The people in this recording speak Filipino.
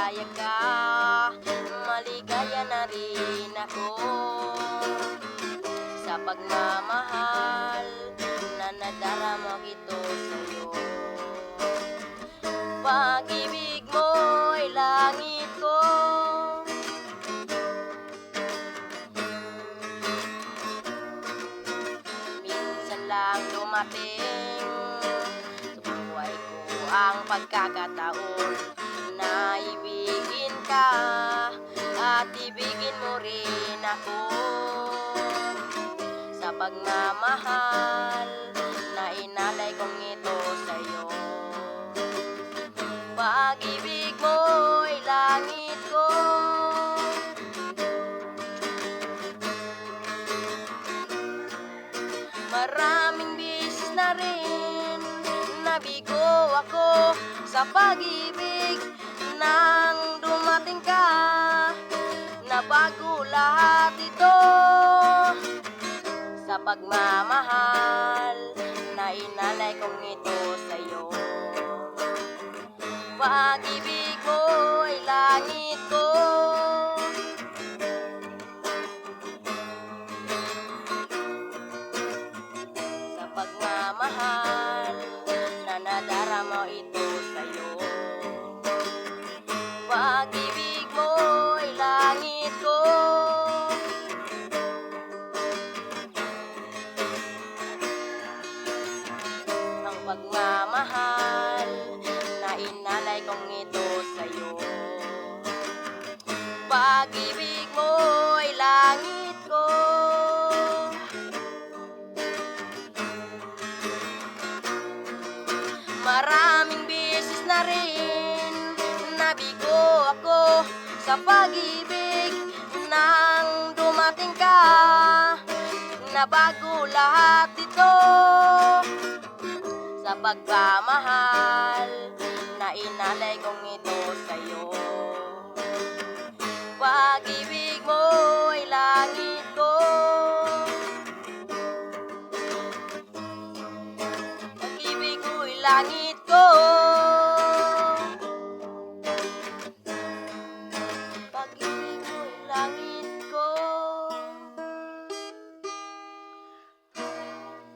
payag ka, maligaya na rin ako sa pagmamahal na nadarama ito sa'yo. Pag-ibig mo'y langit ko, minsan lang dumating sa buhay ko ang pagkakataon na ibigin ka at ibigin mo rin ako sa pagmamahal na inalay kong ito sa'yo. Pag-ibig mo'y langit ko, maraming beses na rin nabigo ako sa pag-ibig. Nang dumating ka, nabago lahat ito sa pagmamahal na inalay kong ito sa'yo. Pag-ibig mo'y langit ko, sa pagmamahal na nadarama ito sa'yo. Pag-ibig mo'y langit ko, ang pagmamahal na inalay kong ito sa'yo. Pag-ibig mo'y langit ko, maraming beses na rin nabigo ako sa pag-ibig. Nang dumating ka, nabago lahat ito sa pagmamahal na inalay kong ito sa'yo. Pag-ibig mo'y langit ko, pag-ibig mo'y langit ko, pag-ibig mo'y langit